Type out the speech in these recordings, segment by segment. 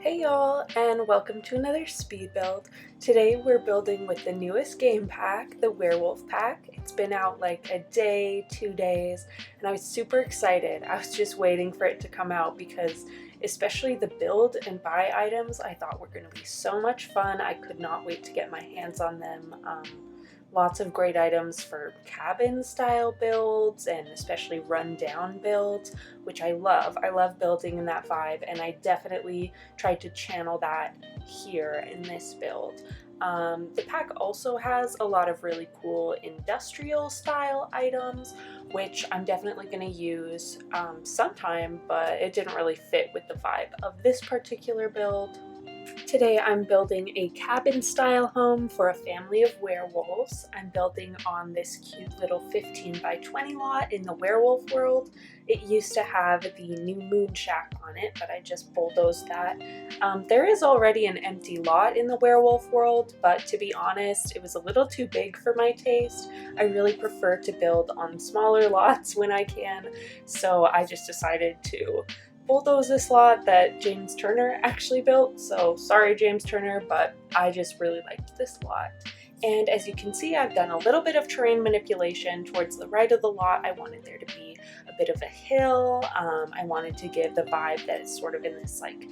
Hey y'all, and welcome to another speed build. Today we're building with the newest game pack, the Werewolf pack. It's been out like a day, 2 days, and I was super excited. I was just waiting for it to come out because especially the build and buy items I thought were going to be so much fun. I could not wait to get my hands on them. Lots of great items for cabin style builds and especially rundown builds, which I love. I love building in that vibe, and I definitely tried to channel that here in this build. The pack also has a lot of really cool industrial style items, which I'm definitely going to use sometime, but it didn't really fit with the vibe of this particular build. Today I'm building a cabin style home for a family of werewolves. I'm building on this cute little 15 by 20 lot in the werewolf world. It used to have the new moon shack on it, but I just bulldozed that. There is already an empty lot in the werewolf world, but to be honest, it was a little too big for my taste. I really prefer to build on smaller lots when I can, so I just decided to bulldoze this lot that James Turner actually built. So sorry, James Turner, but I just really liked this lot. And as you can see, I've done a little bit of terrain manipulation. Towards the right of the lot, I wanted there to be a bit of a hill. I wanted to give the vibe that it's sort of in this like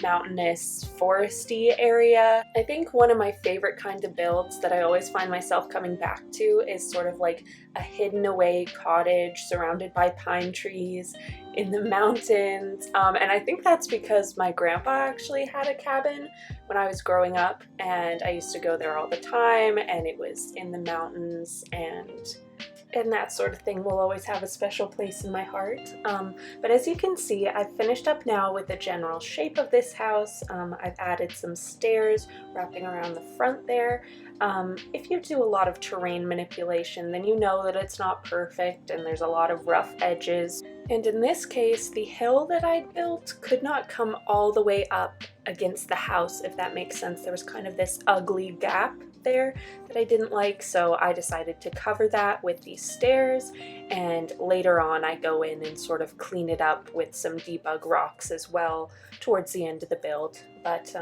mountainous, foresty area. I think one of my favorite kind of builds that I always find myself coming back to is sort of like a hidden away cottage surrounded by pine trees in the mountains. And I think that's because my grandpa actually had a cabin when I was growing up, and I used to go there all the time, and it was in the mountains, and that sort of thing will always have a special place in my heart. But as you can see, I've finished up now with the general shape of this house. I've added some stairs wrapping around the front there. If you do a lot of terrain manipulation, then you know that it's not perfect and there's a lot of rough edges. And in this case, the hill that I built could not come all the way up against the house, if that makes sense. There was kind of this ugly gap there that I didn't like, so I decided to cover that with these stairs, and later on I go in and sort of clean it up with some debug rocks as well towards the end of the build. But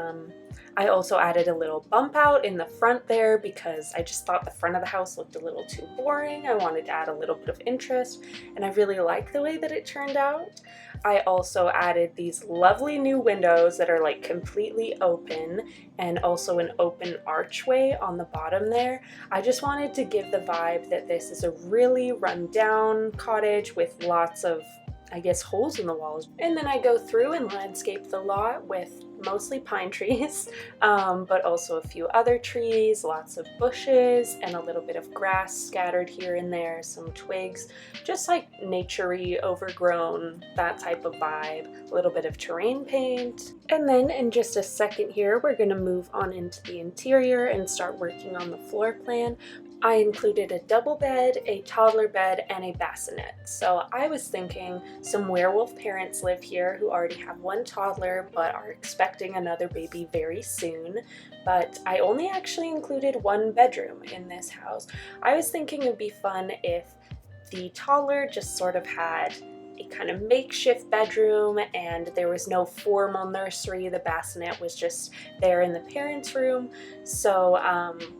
I also added a little bump out in the front there because I just thought the front of the house looked a little too boring. I wanted to add a little bit of interest, and I really like the way that it turned out. I also added these lovely new windows that are like completely open, and also an open archway on the bottom there. I just wanted to give the vibe that this is a really run-down cottage with lots of, I guess, holes in the walls. And then I go through and landscape the lot with mostly pine trees, but also a few other trees, lots of bushes, and a little bit of grass scattered here and there, some twigs, just like naturey, overgrown, that type of vibe, a little bit of terrain paint. And then in just a second here, we're gonna move on into the interior and start working on the floor plan. I included a double bed, a toddler bed, and a bassinet. So I was thinking some werewolf parents live here who already have one toddler but are expecting another baby very soon. But I only actually included one bedroom in this house. I was thinking it'd be fun if the toddler just sort of had a kind of makeshift bedroom and there was no formal nursery. The bassinet was just there in the parents' room. So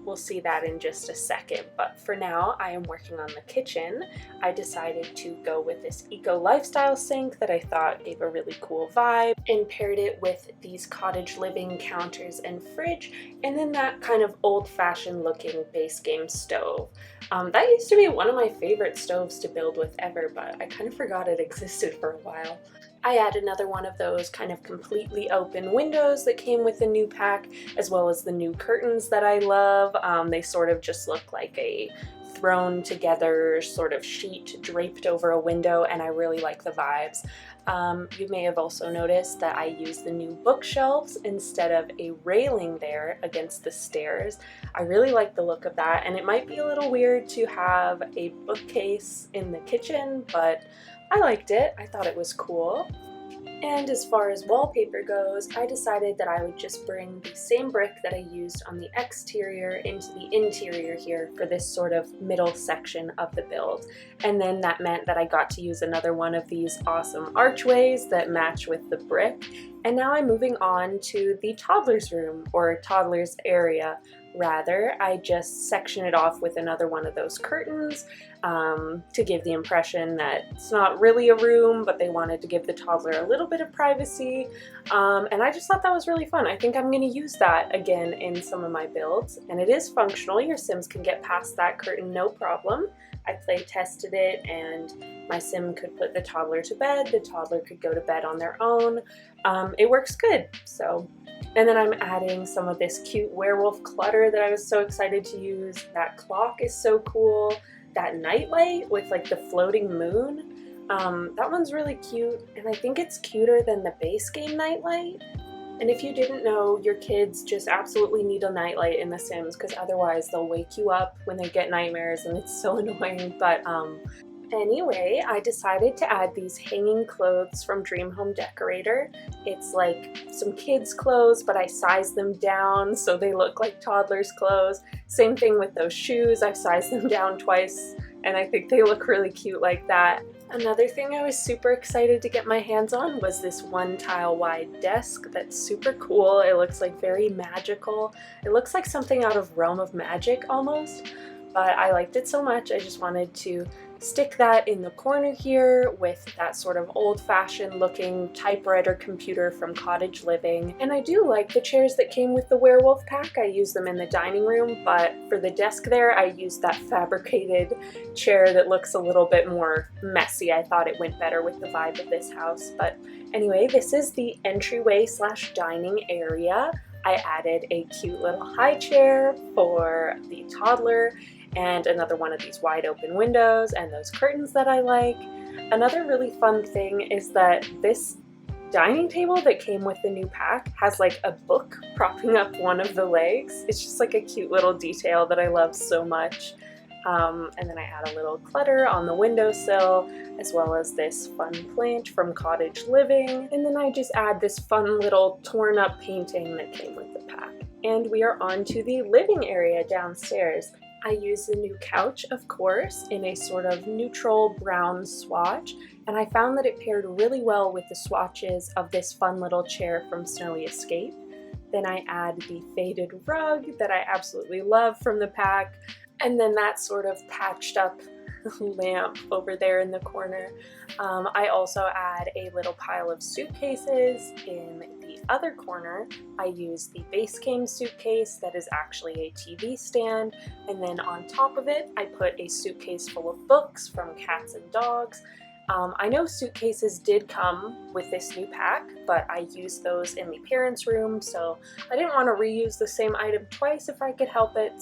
we'll see that in just a second. But for now, I am working on the kitchen. I decided to go with this eco lifestyle sink that I thought gave a really cool vibe, and paired it with these cottage living counters and fridge, and then that kind of old-fashioned looking base game stove. That used to be one of my favorite stoves to build with ever, but I kind of forgot it existed for a while. I add another one of those kind of completely open windows that came with the new pack, as well as the new curtains that I love. They sort of just look like a thrown together sort of sheet draped over a window, and I really like the vibes. You may have also noticed that I used the new bookshelves instead of a railing there against the stairs. I really like the look of that, and it might be a little weird to have a bookcase in the kitchen, but I liked it. I thought it was cool. And as far as wallpaper goes, I decided that I would just bring the same brick that I used on the exterior into the interior here for this sort of middle section of the build. And then that meant that I got to use another one of these awesome archways that match with the brick. And now I'm moving on to the toddler's room, or toddler's area rather. I just section it off with another one of those curtains to give the impression that it's not really a room, but they wanted to give the toddler a little bit of privacy. And I just thought that was really fun. I think I'm going to use that again in some of my builds. And it is functional. Your Sims can get past that curtain no problem. I play tested it, and my Sim could put the toddler to bed. The toddler could go to bed on their own. It works good. So. And then I'm adding some of this cute werewolf clutter that I was so excited to use. That clock is so cool. That nightlight with like the floating moon, that one's really cute, and I think it's cuter than the base game nightlight. And if you didn't know, your kids just absolutely need a nightlight in The Sims, because otherwise they'll wake you up when they get nightmares and it's so annoying. But anyway, I decided to add these hanging clothes from Dream Home Decorator. It's like some kids' clothes, but I sized them down so they look like toddlers' clothes. Same thing with those shoes. I sized them down twice, and I think they look really cute like that. Another thing I was super excited to get my hands on was this 1 tile wide desk that's super cool. It looks like very magical. It looks like something out of Realm of Magic almost, but I liked it so much I just wanted to stick that in the corner here with that sort of old-fashioned looking typewriter computer from Cottage Living. And I do like the chairs that came with the Werewolf pack. I use them in the dining room, but for the desk there I used that fabricated chair that looks a little bit more messy. I thought it went better with the vibe of this house. But anyway, this is the entryway / dining area. I added a cute little high chair for the toddler, and another one of these wide open windows, and those curtains that I like. Another really fun thing is that this dining table that came with the new pack has like a book propping up one of the legs. It's just like a cute little detail that I love so much. And then I add a little clutter on the windowsill, as well as this fun plant from Cottage Living. And then I just add this fun little torn up painting that came with the pack. And we are on to the living area downstairs. I use the new couch, of course, in a sort of neutral brown swatch, and I found that it paired really well with the swatches of this fun little chair from Snowy Escape. Then I add the faded rug that I absolutely love from the pack, and then that sort of patched up lamp over there in the corner. I also add a little pile of suitcases in the other corner. I use the base game suitcase that is actually a TV stand, and then on top of it I put a suitcase full of books from Cats and Dogs. I know suitcases did come with this new pack, but I used those in the parents' room, so I didn't want to reuse the same item twice if I could help it.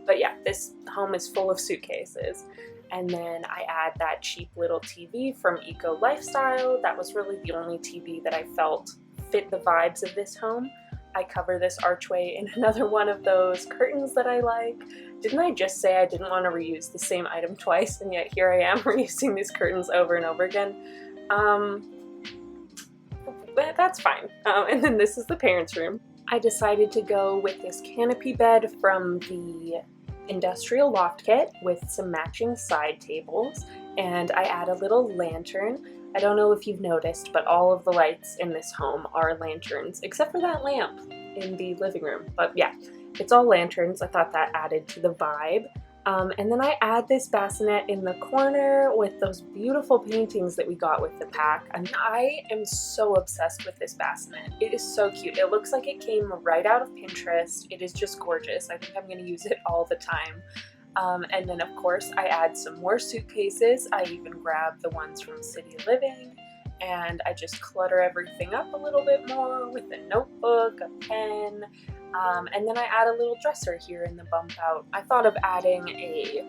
But yeah, this home is full of suitcases. And then I add that cheap little TV from Eco Lifestyle. That was really the only TV that I felt fit the vibes of this home. I cover this archway in another one of those curtains that I like. Didn't I just say I didn't want to reuse the same item twice, and yet here I am reusing these curtains over and over again? But that's fine. And then this is the parents' room. I decided to go with this canopy bed from the industrial loft kit with some matching side tables, and I add a little lantern. I don't know if you've noticed, but all of the lights in this home are lanterns, except for that lamp in the living room. But yeah, it's all lanterns. I thought that added to the vibe. And then I add this bassinet in the corner with those beautiful paintings that we got with the pack. And I am so obsessed with this bassinet. It is so cute. It looks like it came right out of Pinterest. It is just gorgeous. I think I'm going to use it all the time. And then of course I add some more suitcases. I even grab the ones from City Living, and I just clutter everything up a little bit more with a notebook, a pen, and then I add a little dresser here in the bump out. I thought of adding a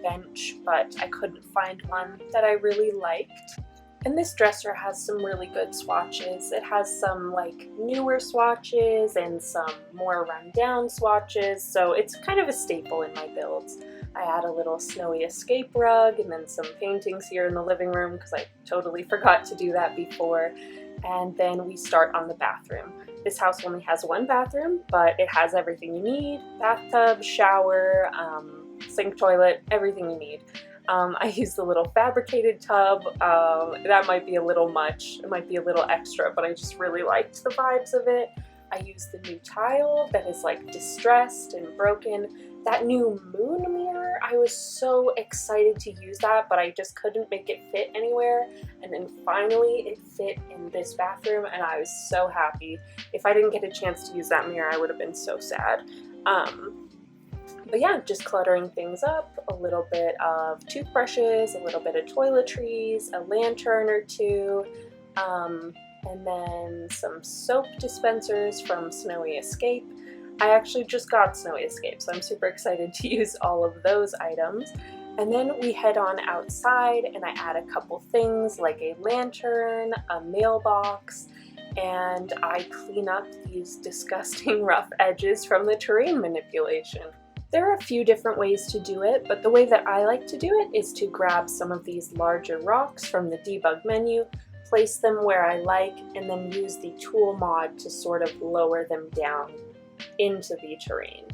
bench, but I couldn't find one that I really liked. And this dresser has some really good swatches. It has some like newer swatches and some more rundown swatches, so it's kind of a staple in my builds. I add a little Snowy Escape rug and then some paintings here in the living room because I totally forgot to do that before. and then we start on the bathroom. This house only has one bathroom, but it has everything you need: bathtub, shower, sink, toilet, everything you need. I use the little fabricated tub. That might be a little much, it might be a little extra, but I just really liked the vibes of it. I use the new tile that is like distressed and broken. That new moon mirror, I was so excited to use that, but I just couldn't make it fit anywhere. And then finally it fit in this bathroom and I was so happy. If I didn't get a chance to use that mirror, I would have been so sad. But yeah, just cluttering things up, a little bit of toothbrushes, a little bit of toiletries, a lantern or two, and then some soap dispensers from Snowy Escape. I actually just got Snowy Escape, so I'm super excited to use all of those items. And then we head on outside and I add a couple things like a lantern, a mailbox, and I clean up these disgusting rough edges from the terrain manipulation. There are a few different ways to do it, but the way that I like to do it is to grab some of these larger rocks from the debug menu, place them where I like, and then use the tool mod to sort of lower them down into the terrain.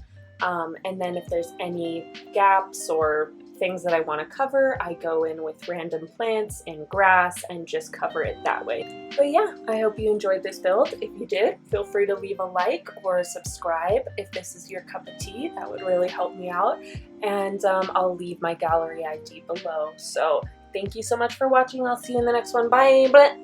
And then if there's any gaps or things that I want to cover, I go in with random plants and grass and just cover it that way. But yeah, I hope you enjoyed this build. If you did, feel free to leave a like or subscribe if this is your cup of tea. That would really help me out. And I'll leave my gallery ID below. So thank you so much for watching. I'll see you in the next one. Bye! Blah.